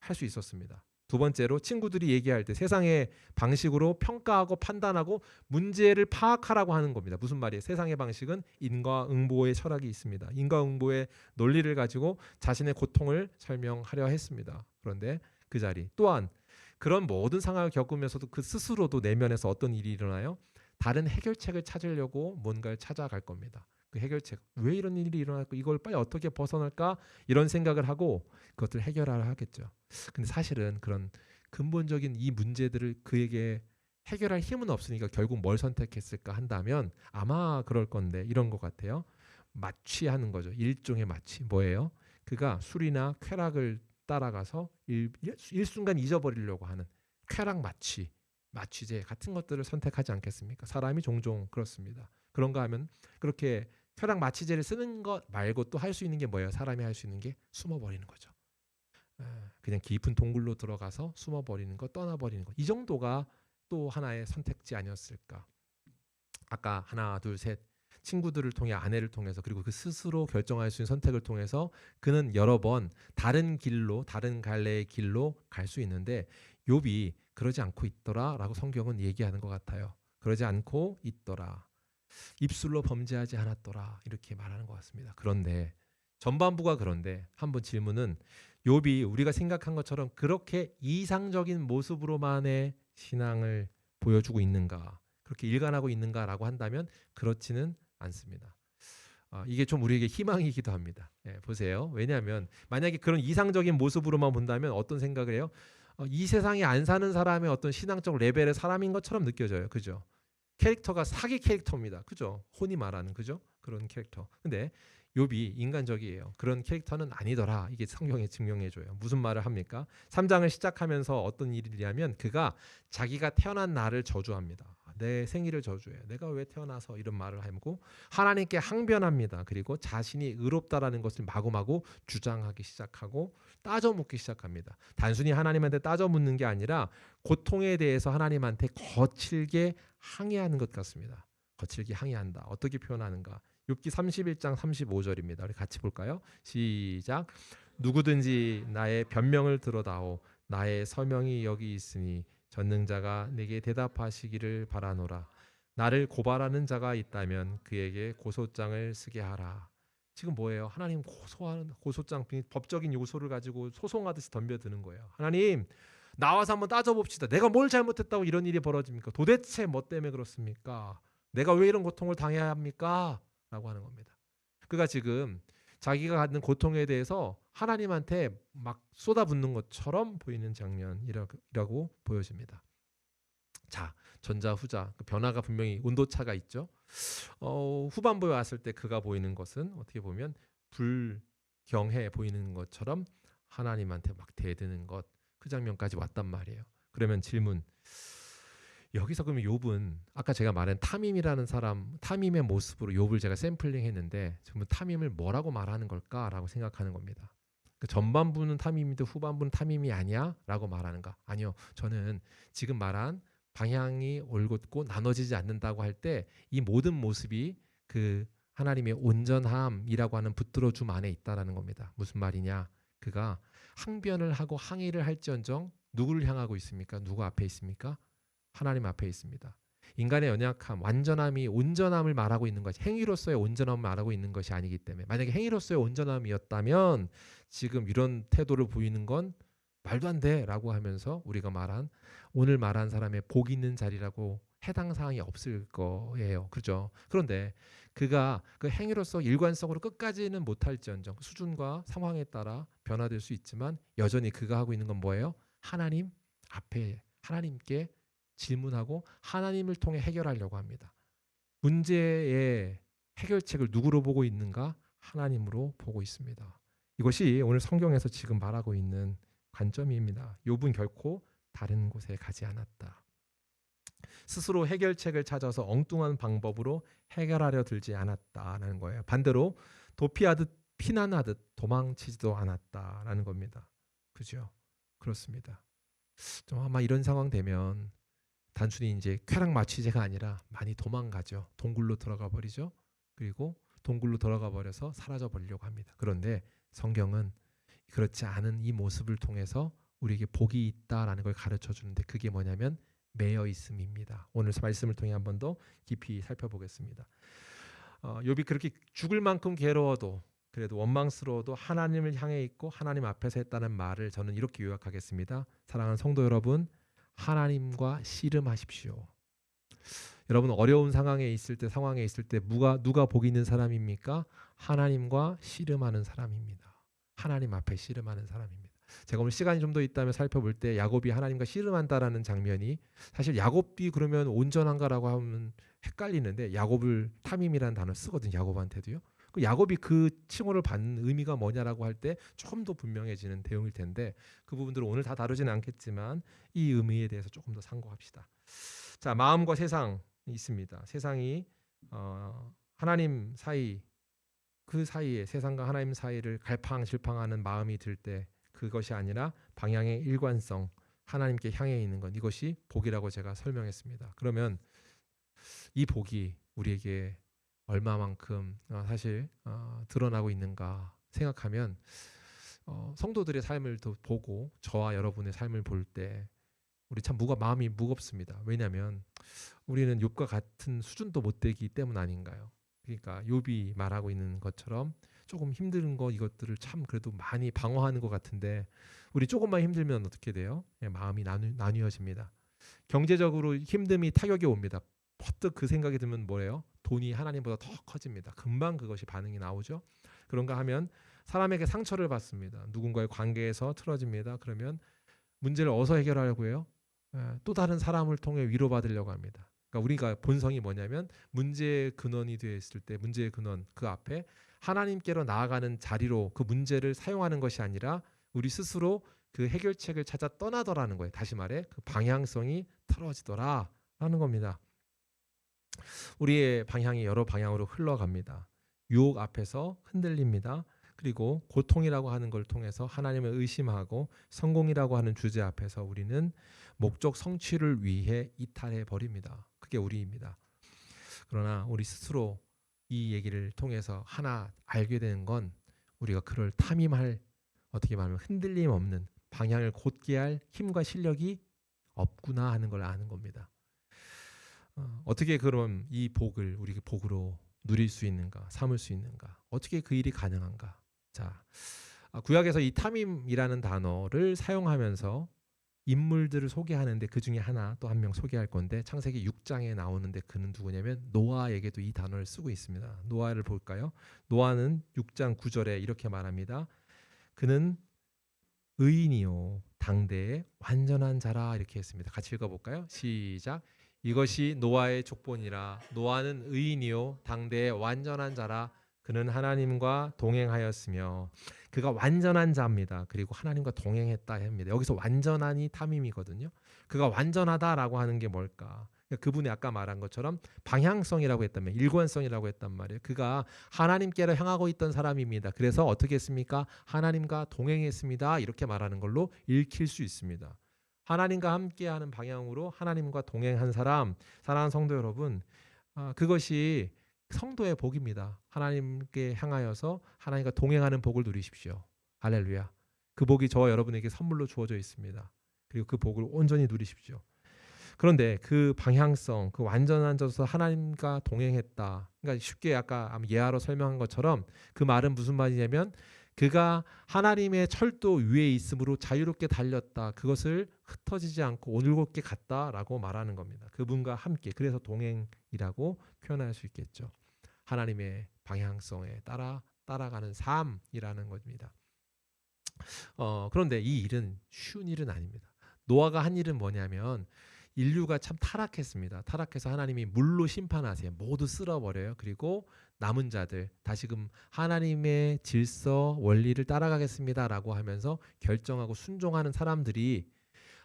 할 수 있었습니다. 두 번째로 친구들이 얘기할 때 세상의 방식으로 평가하고 판단하고 문제를 파악하라고 하는 겁니다. 무슨 말이에요? 세상의 방식은 인과응보의 철학이 있습니다. 인과응보의 논리를 가지고 자신의 고통을 설명하려 했습니다. 그런데 그 자리 또한 그런 모든 상황을 겪으면서도 그 스스로도 내면에서 어떤 일이 일어나요? 다른 해결책을 찾으려고 뭔가를 찾아갈 겁니다. 그 해결책, 왜 이런 일이 일어날까? 이걸 빨리 어떻게 벗어날까? 이런 생각을 하고 그것을 해결하려 하겠죠. 근데 사실은 그런 근본적인 이 문제들을 그에게 해결할 힘은 없으니까 결국 뭘 선택했을까 한다면 아마 그럴 건데 이런 것 같아요. 마취하는 거죠. 일종의 마취. 뭐예요? 그가 술이나 쾌락을 따라가서 일순간 잊어버리려고 하는 쾌락 마취, 마취제 같은 것들을 선택하지 않겠습니까? 사람이 종종 그렇습니다. 그런가 하면 그렇게 쾌락 마취제를 쓰는 것 말고 또 할 수 있는 게 뭐예요? 사람이 할 수 있는 게 숨어버리는 거죠. 그냥 깊은 동굴로 들어가서 숨어버리는 것, 떠나버리는 것. 이 정도가 또 하나의 선택지 아니었을까. 아까 하나, 둘, 셋 친구들을 통해 아내를 통해서 그리고 그 스스로 결정할 수 있는 선택을 통해서 그는 여러 번 다른 길로 다른 갈래의 길로 갈 수 있는데 욥이 그러지 않고 있더라라고 성경은 얘기하는 것 같아요. 그러지 않고 있더라. 입술로 범죄하지 않았더라 이렇게 말하는 것 같습니다. 그런데 전반부가 그런데 한번 질문은 욥이 우리가 생각한 것처럼 그렇게 이상적인 모습으로만의 신앙을 보여주고 있는가 그렇게 일관하고 있는가라고 한다면 그렇지는 않습니다. 이게 좀 우리에게 희망이기도 합니다. 보세요. 왜냐하면 만약에 그런 이상적인 모습으로만 본다면 어떤 생각을 해요? 이 세상에 안 사는 사람의 어떤 신앙적 레벨의 사람인 것처럼 느껴져요. 그죠? 캐릭터가 사기 캐릭터입니다. 그죠? 혼이 말하는 그죠? 그런 캐릭터. 근데 욥이 인간적이에요. 그런 캐릭터는 아니더라. 이게 성경에 증명해 줘요. 무슨 말을 합니까? 3장을 시작하면서 어떤 일이냐면 그가 자기가 태어난 날을 저주합니다. 내 생일을 저주해요. 내가 왜 태어나서 이런 말을 하고 하나님께 항변합니다. 그리고 자신이 의롭다라는 것을 마구마구 주장하기 시작하고 따져 묻기 시작합니다. 단순히 하나님한테 따져 묻는 게 아니라 고통에 대해서 하나님한테 거칠게 항의하는 것 같습니다. 거칠게 항의한다. 어떻게 표현하는가? 욥기 31장 35절입니다. 우리 같이 볼까요? 시작. 누구든지 나의 변명을 들어다오. 나의 서명이 여기 있으니 전능자가 내게 대답하시기를 바라노라. 나를 고발하는 자가 있다면 그에게 고소장을 쓰게 하라. 지금 뭐예요? 하나님 고소하는 고소장, 법적인 요소를 가지고 소송하듯이 덤벼드는 거예요. 하나님 나와서 한번 따져봅시다. 내가 뭘 잘못했다고 이런 일이 벌어집니까? 도대체 뭐 때문에 그렇습니까? 내가 왜 이런 고통을 당해야 합니까? 라고 하는 겁니다. 그가 지금 자기가 갖는 고통에 대해서 하나님한테 막 쏟아붓는 것처럼 보이는 장면이라고 보여집니다. 자, 전자 후자 그 변화가 분명히 온도차가 있죠. 후반부에 왔을 때 그가 보이는 것은 어떻게 보면 불경해 보이는 것처럼 하나님한테 막 대드는 것, 그 장면까지 왔단 말이에요. 그러면 질문, 여기서 그러면 욥은 아까 제가 말한 탐임이라는 사람, 탐임의 모습으로 욥을 제가 샘플링했는데 지금 탐임을 뭐라고 말하는 걸까라고 생각하는 겁니다. 그 전반부는 탐임인데 후반부는 탐임이 아니야? 라고 말하는가? 아니요. 저는 지금 말한 방향이 올곧고 나눠지지 않는다고 할 때 이 모든 모습이 그 하나님의 온전함이라고 하는 붙들어줌 안에 있다라는 겁니다. 무슨 말이냐? 그가 항변을 하고 항의를 할지언정 누구를 향하고 있습니까? 누구 앞에 있습니까? 하나님 앞에 있습니다. 인간의 연약함, 완전함이 온전함을 말하고 있는 것이 행위로서의 온전함을 말하고 있는 것이 아니기 때문에 만약에 행위로서의 온전함이었다면 지금 이런 태도를 보이는 건 말도 안 돼라고 하면서 우리가 말한 오늘 말한 사람의 복 있는 자리라고 해당 사항이 없을 거예요. 그렇죠? 그런데 그가 그 행위로서 일관성으로 끝까지는 못할지언정 수준과 상황에 따라 변화될 수 있지만 여전히 그가 하고 있는 건 뭐예요? 하나님 앞에 하나님께 질문하고 하나님을 통해 해결하려고 합니다. 문제의 해결책을 누구로 보고 있는가? 하나님으로 보고 있습니다. 이것이 오늘 성경에서 지금 말하고 있는 관점입니다. 욥은 결코 다른 곳에 가지 않았다. 스스로 해결책을 찾아서 엉뚱한 방법으로 해결하려 들지 않았다라는 거예요. 반대로 도피하듯 피난하듯 도망치지도 않았다라는 겁니다. 그죠? 그렇습니다. 좀 아마 이런 상황 되면 단순히 이제 쾌락마취제가 아니라 많이 도망가죠. 동굴로 들어가 버리죠. 그리고 동굴로 들어가 버려서 사라져 버리려고 합니다. 그런데 성경은 그렇지 않은 이 모습을 통해서 우리에게 복이 있다라는 걸 가르쳐 주는데 그게 뭐냐면 매여 있음입니다. 오늘 말씀을 통해 한 번 더 깊이 살펴보겠습니다. 욥이 그렇게 죽을 만큼 괴로워도 그래도 원망스러워도 하나님을 향해 있고 하나님 앞에서 했다는 말을 저는 이렇게 요약하겠습니다. 사랑하는 성도 여러분, 하나님과 씨름하십시오. 여러분 어려운 상황에 있을 때 누가 복이 있는 사람입니까? 하나님과 씨름하는 사람입니다. 하나님 앞에 씨름하는 사람입니다. 제가 오늘 시간이 좀 더 있다면 살펴볼 때 야곱이 하나님과 씨름한다라는 장면이 사실 야곱이 그러면 온전한가라고 하면 헷갈리는데 야곱을 탐임이라는 단어 쓰거든요. 야곱한테도요. 그 야곱이 그 칭호를 받는 의미가 뭐냐라고 할 때 좀 더 분명해지는 내용일 텐데 그 부분들은 오늘 다 다루지는 않겠지만 이 의미에 대해서 조금 더 상고합시다. 자, 마음과 세상이 있습니다. 세상이 하나님 사이 그 사이에 세상과 하나님 사이를 갈팡질팡하는 마음이 들 때 그것이 아니라 방향의 일관성 하나님께 향해 있는 것 이것이 복이라고 제가 설명했습니다. 그러면 이 복이 우리에게 얼마만큼 사실 드러나고 있는가 생각하면 성도들의 삶을 더 보고 저와 여러분의 삶을 볼 때 우리 참 마음이 무겁습니다. 왜냐하면 우리는 욥과 같은 수준도 못 되기 때문 아닌가요? 그러니까 욥이 말하고 있는 것처럼 조금 힘든 거 이것들을 참 그래도 많이 방어하는 것 같은데 우리 조금만 힘들면 어떻게 돼요? 마음이 나뉘어집니다. 경제적으로 힘듦이 타격이 옵니다. 퍼뜩 그 생각이 들면 뭐래요? 돈이 하나님보다 더 커집니다. 금방 그것이 반응이 나오죠. 그런가 하면 사람에게 상처를 받습니다. 누군가의 관계에서 틀어집니다. 그러면 문제를 어디서 해결하려고 해요? 또 다른 사람을 통해 위로받으려고 합니다. 그러니까 우리가 본성이 뭐냐면 문제의 근원이 되어 있을 때 문제의 근원 그 앞에 하나님께로 나아가는 자리로 그 문제를 사용하는 것이 아니라 우리 스스로 그 해결책을 찾아 떠나더라는 거예요. 다시 말해 그 방향성이 틀어지더라라는 겁니다. 우리의 방향이 여러 방향으로 흘러갑니다. 유혹 앞에서 흔들립니다. 그리고 고통이라고 하는 걸 통해서 하나님을 의심하고 성공이라고 하는 주제 앞에서 우리는 목적 성취를 위해 이탈해 버립니다. 그게 우리입니다. 그러나 우리 스스로 이 얘기를 통해서 하나 알게 되는 건 우리가 그를 탐임할, 어떻게 말하면 흔들림 없는 방향을 곧게 할 힘과 실력이 없구나 하는 걸 아는 겁니다. 어떻게 그럼 이 복을 우리 복으로 누릴 수 있는가, 삼을 수 있는가, 어떻게 그 일이 가능한가? 자, 구약에서 이 탐임이라는 단어를 사용하면서 인물들을 소개하는데 그 중에 하나 또 한 명 소개할 건데 창세기 6장에 나오는데 그는 누구냐면 노아에게도 이 단어를 쓰고 있습니다. 노아를 볼까요? 노아는 6장 9절에 이렇게 말합니다. 그는 의인이요 당대의 완전한 자라 이렇게 했습니다. 같이 읽어볼까요? 시작. 이것이 노아의 족본이라. 노아는 의인이요 당대의 완전한 자라. 그는 하나님과 동행하였으며. 그가 완전한 자입니다. 그리고 하나님과 동행했다 합니다. 여기서 완전한이 탐임이거든요. 그가 완전하다라고 하는 게 뭘까? 그분이 아까 말한 것처럼 방향성이라고 했다면, 일관성이라고 했단 말이에요. 그가 하나님께로 향하고 있던 사람입니다. 그래서 어떻게 했습니까? 하나님과 동행했습니다. 이렇게 말하는 걸로 읽힐 수 있습니다. 하나님과 함께하는 방향으로 하나님과 동행한 사람, 사랑하는 성도 여러분, 그것이 성도의 복입니다. 하나님께 향하여서 하나님과 동행하는 복을 누리십시오. 할렐루야. 그 복이 저와 여러분에게 선물로 주어져 있습니다. 그리고 그 복을 온전히 누리십시오. 그런데 그 방향성, 그 완전한 자로서 하나님과 동행했다. 그러니까 쉽게 아까 예화로 설명한 것처럼 그 말은 무슨 말이냐면 그가 하나님의 철도 위에 있으므로 자유롭게 달렸다. 그것을 흩어지지 않고 올곧게 갔다라고 말하는 겁니다. 그분과 함께. 그래서 동행이라고 표현할 수 있겠죠. 하나님의 방향성에 따라가는 삶이라는 겁니다. 그런데 이 일은 쉬운 일은 아닙니다. 노아가 한 일은 뭐냐면 인류가 참 타락했습니다. 타락해서 하나님이 물로 심판하세요. 모두 쓸어버려요. 그리고 남은 자들 다시금 하나님의 질서 원리를 따라가겠습니다라고 하면서 결정하고 순종하는 사람들이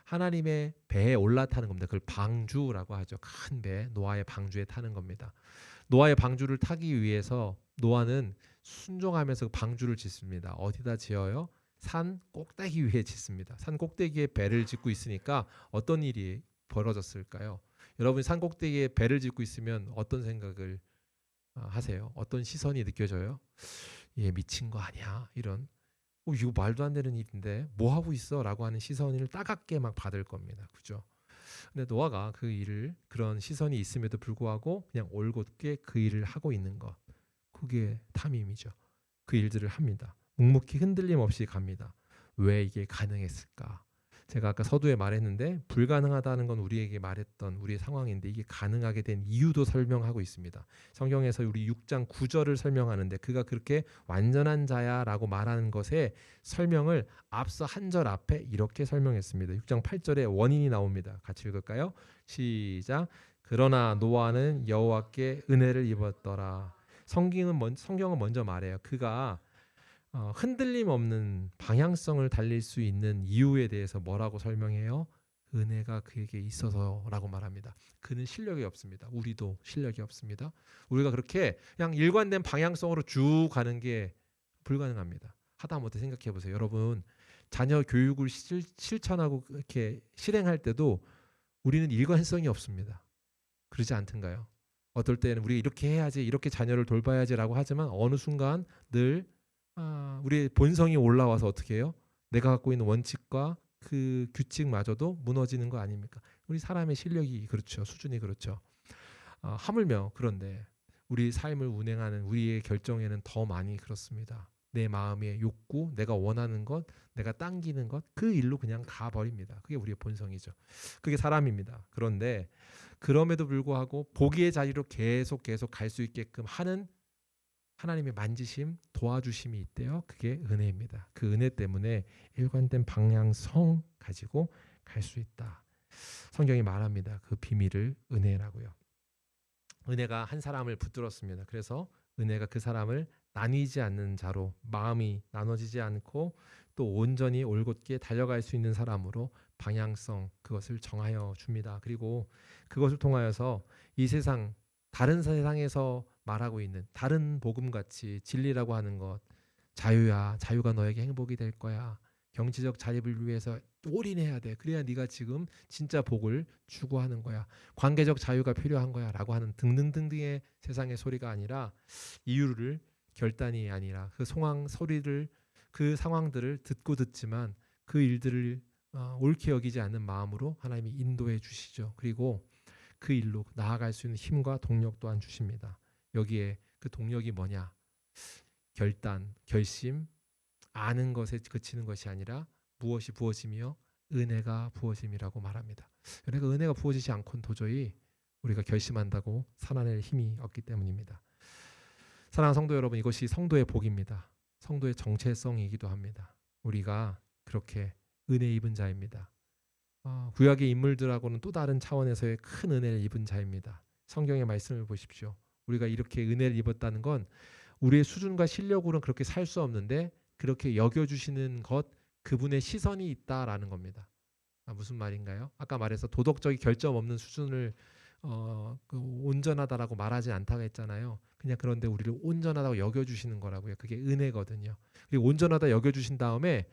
하나님의 배에 올라타는 겁니다. 그걸 방주라고 하죠. 큰 배, 노아의 방주에 타는 겁니다. 노아의 방주를 타기 위해서 노아는 순종하면서 방주를 짓습니다. 어디다 지어요? 산 꼭대기 위에 짓습니다. 산 꼭대기에 배를 짓고 있으니까 어떤 일이 벌어졌을까요? 여러분이 산 꼭대기에 배를 짓고 있으면 어떤 생각을 하세요? 어떤 시선이 느껴져요? 얘 미친 거 아니야? 이런 이거 말도 안 되는 일인데 뭐 하고 있어? 라고 하는 시선을 따갑게 막 받을 겁니다. 그죠? 근데 노아가 그 일을 그런 시선이 있음에도 불구하고 그냥 올곧게 그 일을 하고 있는 것. 그게 탐임이죠. 그 일들을 합니다. 묵묵히 흔들림 없이 갑니다. 왜 이게 가능했을까? 제가 아까 서두에 말했는데 불가능하다는 건 우리에게 말했던 우리의 상황인데 이게 가능하게 된 이유도 설명하고 있습니다. 성경에서 우리 6장 9절을 설명하는데 그가 그렇게 완전한 자야라고 말하는 것의 설명을 앞서 한 절 앞에 이렇게 설명했습니다. 6장 8절에 원인이 나옵니다. 같이 읽을까요? 시작. 그러나 노아는 여호와께 은혜를 입었더라. 성경은 먼저 말해요. 그가 흔들림 없는 방향성을 달릴 수 있는 이유에 대해서 뭐라고 설명해요? 은혜가 그에게 있어서라고 말합니다. 그는 실력이 없습니다. 우리도 실력이 없습니다. 우리가 그렇게 그냥 일관된 방향성으로 쭉 가는 게 불가능합니다. 하다못해 생각해 보세요. 여러분 자녀 교육을 실천하고 이렇게 실행할 때도 우리는 일관성이 없습니다. 그러지 않던가요? 어떨 때는 우리가 이렇게 해야지, 이렇게 자녀를 돌봐야지라고 하지만 어느 순간 늘 우리의 본성이 올라와서 어떻게 해요? 내가 갖고 있는 원칙과 그 규칙마저도 무너지는 거 아닙니까? 우리 사람의 실력이 그렇죠. 수준이 그렇죠. 하물며 그런데 우리 삶을 운행하는 우리의 결정에는 더 많이 그렇습니다. 내 마음의 욕구, 내가 원하는 것, 내가 당기는 것, 그 일로 그냥 가버립니다. 그게 우리의 본성이죠. 그게 사람입니다. 그런데 그럼에도 불구하고 복의 자리로 계속 갈 수 있게끔 하는 하나님의 만지심, 도와주심이 있대요. 그게 은혜입니다. 그 은혜 때문에 일관된 방향성 가지고 갈 수 있다. 성경이 말합니다. 그 비밀을 은혜라고요. 은혜가 한 사람을 붙들었습니다. 그래서 은혜가 그 사람을 나뉘지 않는 자로, 마음이 나눠지지 않고 또 온전히 올곧게 달려갈 수 있는 사람으로 방향성, 그것을 정하여 줍니다. 그리고 그것을 통하여서 이 세상 다른 세상에서 말하고 있는 다른 복음같이 진리라고 하는 것, 자유야, 자유가 너에게 행복이 될 거야, 경제적 자립을 위해서 올인해야 돼, 그래야 네가 지금 진짜 복을 추구하는 거야, 관계적 자유가 필요한 거야 라고 하는 등등등등의 세상의 소리가 아니라, 이유를 결단이 아니라 그 소리를, 그 상황들을 듣지만 그 일들을 옳게 여기지 않는 마음으로 하나님이 인도해 주시죠. 그리고 그 일로 나아갈 수 있는 힘과 동력 또한 주십니다. 여기에 그 동력이 뭐냐? 결단, 결심, 아는 것에 그치는 것이 아니라 무엇이 부어지며 은혜가 부어짐이라고 말합니다. 은혜가 부어지지 않고는 도저히 우리가 결심한다고 살아낼 힘이 없기 때문입니다. 사랑하는 성도 여러분, 이것이 성도의 복입니다. 성도의 정체성이기도 합니다. 우리가 그렇게 은혜 입은 자입니다. 구약의 인물들하고는 또 다른 차원에서의 큰 은혜를 입은 자입니다. 성경의 말씀을 보십시오. 우리가 이렇게 은혜를 입었다는 건 우리의 수준과 실력으로는 그렇게 살 수 없는데 그렇게 여겨주시는 것, 그분의 시선이 있다라는 겁니다. 무슨 말인가요? 아까 말해서 도덕적인 결점 없는 수준을 온전하다라고 말하지 않다고 했잖아요. 그냥 그런데 우리를 온전하다고 여겨주시는 거라고요. 그게 은혜거든요. 그리고 온전하다 여겨주신 다음에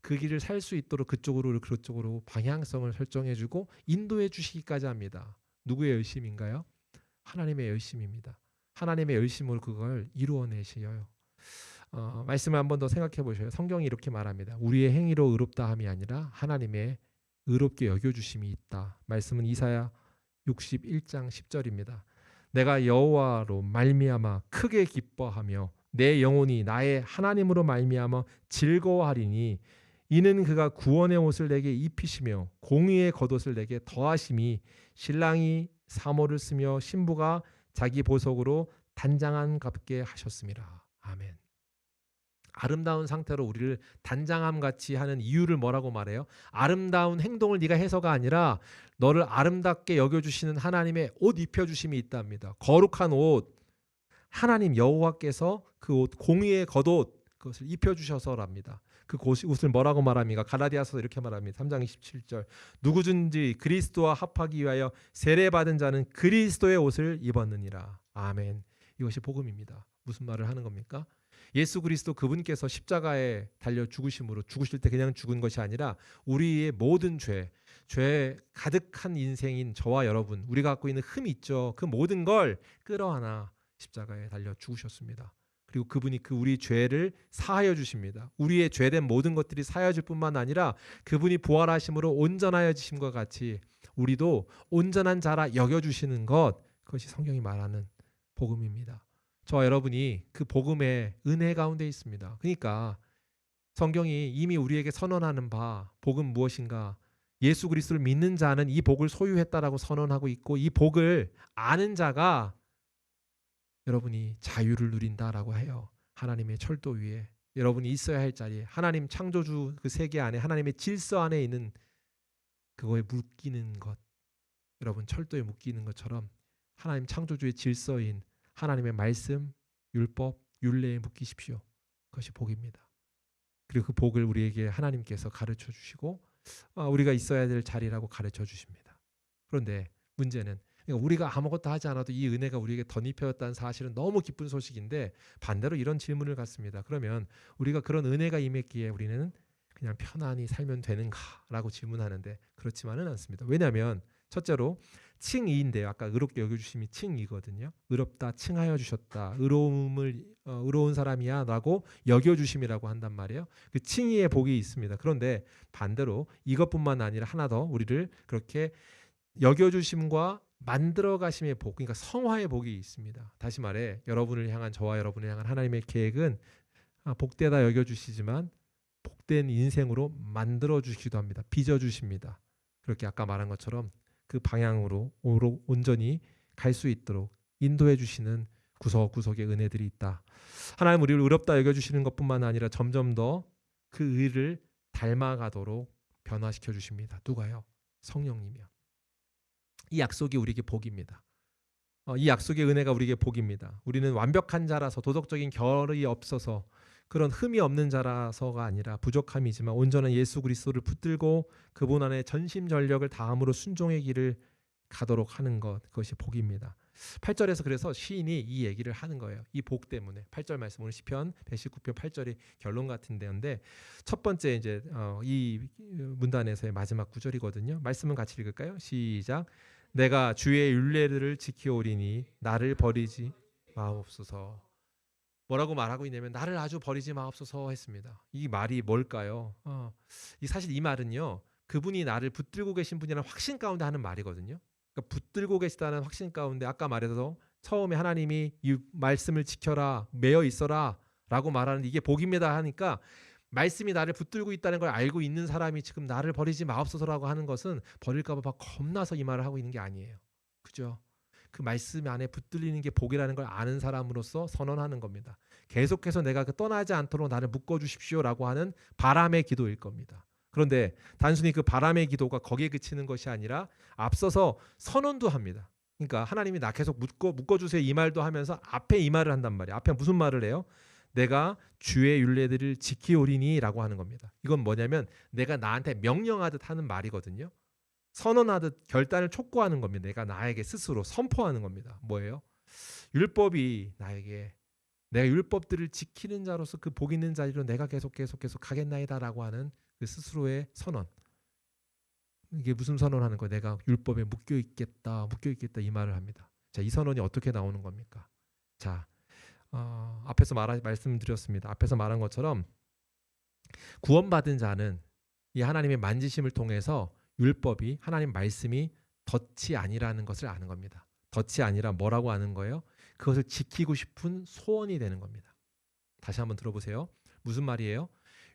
그 길을 살 수 있도록 그쪽으로 방향성을 설정해주고 인도해 주시기까지 합니다. 누구의 열심인가요? 하나님의 열심입니다. 하나님의 열심으로 그걸 이루어내시어요. 말씀을 한 번 더 생각해 보셔요. 성경이 이렇게 말합니다. 우리의 행위로 의롭다함이 아니라 하나님의 의롭게 여겨주심이 있다. 말씀은 이사야 61장 10절입니다. 내가 여호와로 말미암아 크게 기뻐하며 내 영혼이 나의 하나님으로 말미암아 즐거워하리니 이는 그가 구원의 옷을 내게 입히시며 공의의 겉옷을 내게 더하심이 신랑이 사모를 쓰며 신부가 자기 보석으로 단장한 값게 하셨습니다. 아멘. 아름다운 상태로 우리를 단장함 같이 하는 이유를 뭐라고 말해요? 아름다운 행동을 네가 해서가 아니라 너를 아름답게 여겨주시는 하나님의 옷 입혀주심이 있답니다. 거룩한 옷, 하나님 여호와께서 그 옷, 공의의 겉옷, 그것을 입혀주셔서랍니다. 그 옷을 뭐라고 말합니까? 갈라디아서 이렇게 말합니다. 3장 27절 누구든지 그리스도와 합하기 위하여 세례받은 자는 그리스도의 옷을 입었느니라. 아멘. 이것이 복음입니다. 무슨 말을 하는 겁니까? 예수 그리스도 그분께서 십자가에 달려 죽으심으로, 죽으실 때 그냥 죽은 것이 아니라 우리의 모든 죄 가득한 인생인 저와 여러분, 우리가 갖고 있는 흠이 있죠. 그 모든 걸 끌어안아 십자가에 달려 죽으셨습니다. 그리고 그분이 우리 죄를 사하여 주십니다. 우리의 죄된 모든 것들이 사하여질 뿐만 아니라 그분이 부활하심으로 온전하여지심과 같이 우리도 온전한 자라 여겨주시는 것, 그것이 성경이 말하는 복음입니다. 저와 여러분이 그 복음의 은혜 가운데 있습니다. 그러니까 성경이 이미 우리에게 선언하는 바, 복은 무엇인가? 예수 그리스도를 믿는 자는 이 복을 소유했다라고 선언하고 있고, 이 복을 아는 자가 여러분이 자유를 누린다라고 해요. 하나님의 철도 위에 여러분이 있어야 할 자리에, 하나님 창조주 그 세계 안에, 하나님의 질서 안에 있는 그거에 묶이는 것, 여러분 철도에 묶이는 것처럼 하나님 창조주의 질서인 하나님의 말씀, 율법, 율례에 묶이십시오. 그것이 복입니다. 그리고 그 복을 우리에게 하나님께서 가르쳐 주시고 우리가 있어야 될 자리라고 가르쳐 주십니다. 그런데 문제는 우리가 아무것도 하지 않아도 이 은혜가 우리에게 덧입혀졌다는 사실은 너무 기쁜 소식인데, 반대로 이런 질문을 갖습니다. 그러면 우리가 그런 은혜가 임했기에 우리는 그냥 편안히 살면 되는가라고 질문하는데, 그렇지만은 않습니다. 왜냐하면 첫째로 칭의인데요. 아까 의롭게 여겨주심이 칭의거든요. 의롭다, 칭하여 주셨다. 의로운 사람이야 라고 여겨주심이라고 한단 말이에요. 그 칭의의 복이 있습니다. 그런데 반대로 이것뿐만 아니라 하나 더 우리를 그렇게 여겨주심과 만들어가심의 복, 그러니까 성화의 복이 있습니다. 다시 말해 여러분을 향한, 저와 여러분을 향한 하나님의 계획은 복되다 여겨주시지만 복된 인생으로 만들어주시기도 합니다. 빚어주십니다. 그렇게 아까 말한 것처럼 그 방향으로 온전히 갈 수 있도록 인도해 주시는 구석구석의 은혜들이 있다. 하나님 우리를 의롭다 여겨주시는 것뿐만 아니라 점점 더 그 의를 닮아가도록 변화시켜 주십니다. 누가요? 성령님이요. 이 약속이 우리에게 복입니다. 이 약속의 은혜가 우리에게 복입니다. 우리는 완벽한 자라서, 도덕적인 결이 없어서, 그런 흠이 없는 자라서가 아니라 부족함이지만 온전한 예수 그리스도를 붙들고 그분 안에 전심전력을 다함으로 순종의 길을 가도록 하는 것, 그것이 복입니다. 8절에서 그래서 시인이 이 얘기를 하는 거예요. 이 복 때문에. 8절 말씀, 오늘 시편 119편 8절이 결론 같은 데인데, 첫 번째 이제 이 문단에서의 마지막 구절이거든요. 말씀은 같이 읽을까요? 시작. 내가 주의 율례들을 지키오리니 나를 버리지 마옵소서. 뭐라고 말하고 있냐면 나를 아주 버리지 마옵소서 했습니다. 이 말이 뭘까요? 사실 이 말은요, 그분이 나를 붙들고 계신 분이라는 확신 가운데 하는 말이거든요. 그러니까 붙들고 계시다는 확신 가운데, 아까 말해서 처음에 하나님이 이 말씀을 지켜라, 매여 있어라 라고 말하는 이게 복입니다 하니까, 말씀이 나를 붙들고 있다는 걸 알고 있는 사람이 지금 나를 버리지 마옵소서라고 하는 것은 버릴까 봐 겁나서 이 말을 하고 있는 게 아니에요. 그죠? 그 말씀 안에 붙들리는 게 복이라는 걸 아는 사람으로서 선언하는 겁니다. 계속해서 내가 떠나지 않도록 나를 묶어주십시오라고 하는 바람의 기도일 겁니다. 그런데 단순히 그 바람의 기도가 거기에 그치는 것이 아니라 앞서서 선언도 합니다. 그러니까 하나님이 나 계속 묶어주세요 이 말도 하면서 앞에 이 말을 한단 말이에요. 앞에 무슨 말을 해요? 내가 주의 율례들을 지키오리니 라고 하는 겁니다. 이건 뭐냐면 내가 나한테 명령하듯 하는 말이거든요. 선언하듯 결단을 촉구하는 겁니다. 내가 나에게 스스로 선포하는 겁니다. 뭐예요? 율법이 나에게, 내가 율법들을 지키는 자로서 그 복 있는 자리로 내가 계속 가겠나이다라고 하는 그 스스로의 선언. 이게 무슨 선언하는 거예요? 내가 율법에 묶여 있겠다 이 말을 합니다. 자, 이 선언이 어떻게 나오는 겁니까? 자, 앞에서 말씀드렸습니다. 앞에서 말한 것처럼 구원받은 자는 이 하나님의 만지심을 통해서 율법이, 하나님 말씀이 덫이 아니라는 것을 아는 겁니다. 덫이 아니라 뭐라고 아는 거예요? 그것을 지키고 싶은 소원이 되는 겁니다. 다시 한번 들어보세요. 무슨 말이에요?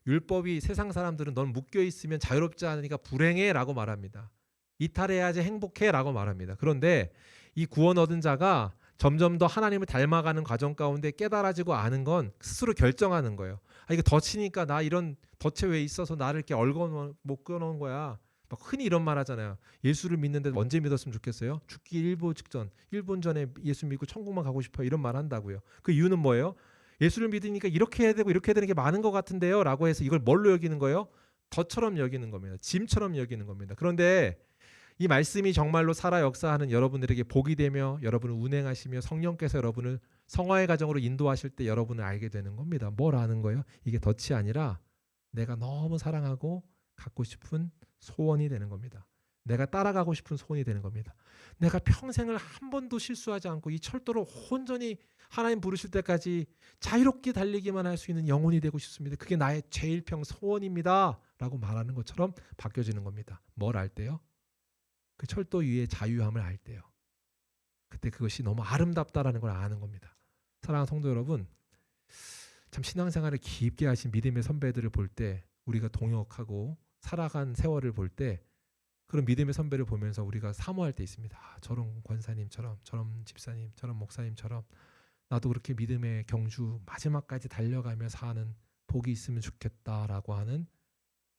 율법이, 세상 사람들은 넌 묶여 있으면 자유롭지 않으니까 불행해 라고 말합니다. 이탈해야지 행복해 라고 말합니다. 그런데 이 구원 얻은 자가 점점 더 하나님을 닮아가는 과정 가운데 깨달아지고 아는 건 스스로 결정하는 거예요. 이거 덫이니까 나 이런 덫에 왜 있어서 나를 이렇게 못 끊어놓은 거야. 막 흔히 이런 말 하잖아요. 예수를 믿는데 언제 믿었으면 좋겠어요? 죽기 1분 전에 예수 믿고 천국만 가고 싶어요. 이런 말 한다고요. 그 이유는 뭐예요? 예수를 믿으니까 이렇게 해야 되고 이렇게 해야 되는 게 많은 것 같은데요 라고 해서 이걸 뭘로 여기는 거예요? 덫처럼 여기는 겁니다. 짐처럼 여기는 겁니다. 그런데 이 말씀이 정말로 살아 역사하는 여러분들에게 복이 되며 여러분을 운행하시며 성령께서 여러분을 성화의 과정으로 인도하실 때 여러분을 알게 되는 겁니다. 뭘 아는 거예요? 이게 덫이 아니라 내가 너무 사랑하고 갖고 싶은 소원이 되는 겁니다. 내가 따라가고 싶은 소원이 되는 겁니다. 내가 평생을 한 번도 실수하지 않고 이 철도로 온전히 하나님 부르실 때까지 자유롭게 달리기만 할 수 있는 영혼이 되고 싶습니다. 그게 나의 제일평 소원입니다 라고 말하는 것처럼 바뀌어지는 겁니다. 뭘 알 때요? 그 철도 위의 자유함을 알 때요. 그때 그것이 너무 아름답다라는 걸 아는 겁니다. 사랑하는 성도 여러분, 참 신앙생활을 깊게 하신 믿음의 선배들을 볼 때, 우리가 동역하고 살아간 세월을 볼 때, 그런 믿음의 선배를 보면서 우리가 사모할 때 있습니다. 저런 권사님처럼, 저런 집사님, 저런 목사님처럼 나도 그렇게 믿음의 경주 마지막까지 달려가며 사는 복이 있으면 좋겠다라고 하는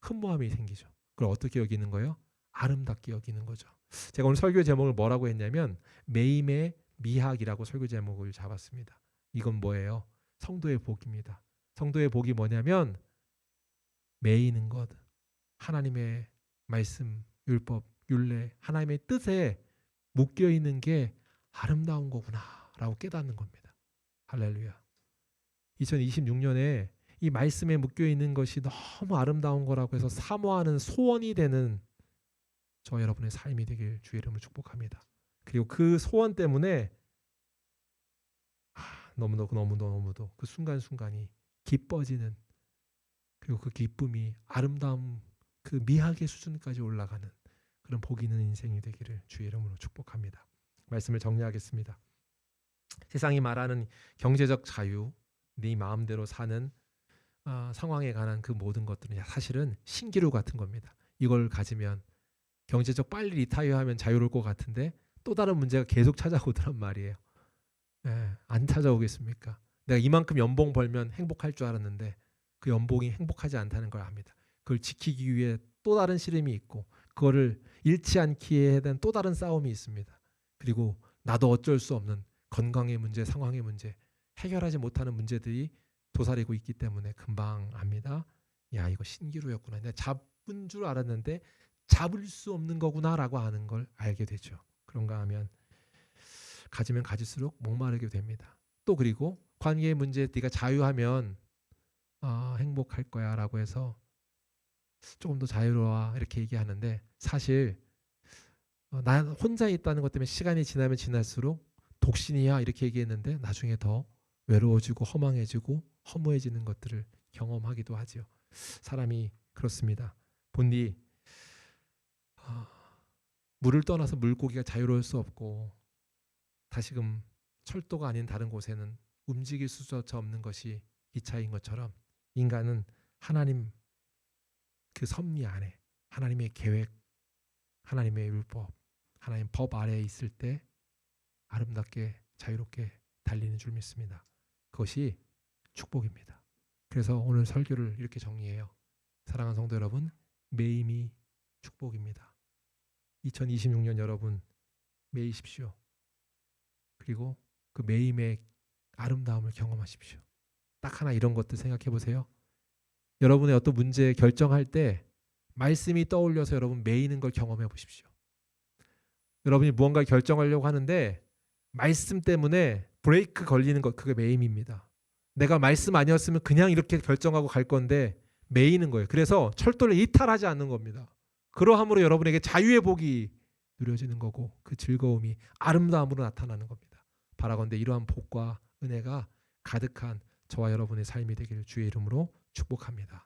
흠모함이 생기죠. 그걸 어떻게 여기는 거예요? 아름답게 여기는 거죠. 제가 오늘 설교 제목을 뭐라고 했냐면 매임의 미학이라고 설교 제목을 잡았습니다. 이건 뭐예요? 성도의 복입니다. 성도의 복이 뭐냐면 매이는 것, 하나님의 말씀, 율법, 율례, 하나님의 뜻에 묶여 있는 게 아름다운 거구나라고 깨닫는 겁니다. 할렐루야. 2026년에 이 말씀에 묶여 있는 것이 너무 아름다운 거라고 해서 사모하는 소원이 되는 저 여러분의 삶이 되길 주의 이름으로 축복합니다. 그리고 그 소원 때문에 너무도 그 순간순간이 기뻐지는, 그리고 그 기쁨이 아름다움, 그 미학의 수준까지 올라가는 그런 복 있는 인생이 되기를 주의 이름으로 축복합니다. 말씀을 정리하겠습니다. 세상이 말하는 경제적 자유, 네 마음대로 사는 상황에 관한 그 모든 것들은 사실은 신기루 같은 겁니다. 이걸 가지면 경제적 빨리 리타이어하면 자유로울 것 같은데 또 다른 문제가 계속 찾아오더란 말이에요. 안 찾아오겠습니까? 내가 이만큼 연봉 벌면 행복할 줄 알았는데 그 연봉이 행복하지 않다는 걸 압니다. 그걸 지키기 위해 또 다른 씨름이 있고 그거를 잃지 않기에 대한 또 다른 싸움이 있습니다. 그리고 나도 어쩔 수 없는 건강의 문제, 상황의 문제, 해결하지 못하는 문제들이 도사리고 있기 때문에 금방 압니다. 야, 이거 신기루였구나. 내가 잡은 줄 알았는데 잡을 수 없는 거구나라고 하는 걸 알게 되죠. 그런가 하면 가지면 가질수록 목마르게 됩니다. 또 그리고 관계의 문제 네가 자유하면 행복할 거야 라고 해서 조금 더 자유로워 이렇게 얘기하는데 사실 나 혼자 있다는 것 때문에 시간이 지나면 지날수록 독신이야 이렇게 얘기했는데 나중에 더 외로워지고 허망해지고 허무해지는 것들을 경험하기도 하죠. 사람이 그렇습니다. 본디 물을 떠나서 물고기가 자유로울 수 없고 다시금 철도가 아닌 다른 곳에는 움직일 수조차 없는 것이 기차인 것처럼 인간은 하나님 그 섭리 안에 하나님의 계획, 하나님의 율법, 하나님 법 아래에 있을 때 아름답게 자유롭게 달리는 줄 믿습니다. 그것이 축복입니다. 그래서 오늘 설교를 이렇게 정리해요. 사랑하는 성도 여러분, 매임이 축복입니다. 2026년 여러분 매이십시오. 그리고 그 매임의 아름다움을 경험하십시오. 딱 하나 이런 것들 생각해 보세요. 여러분의 어떤 문제 결정할 때 말씀이 떠올려서 여러분 매이는 걸 경험해 보십시오. 여러분이 무언가 결정하려고 하는데 말씀 때문에 브레이크 걸리는 것, 그게 매임입니다. 내가 말씀 아니었으면 그냥 이렇게 결정하고 갈 건데 매이는 거예요. 그래서 철도를 이탈하지 않는 겁니다. 그러함으로 여러분에게 자유의 복이 누려지는 거고 그 즐거움이 아름다움으로 나타나는 겁니다. 바라건대 이러한 복과 은혜가 가득한 저와 여러분의 삶이 되기를 주의 이름으로 축복합니다.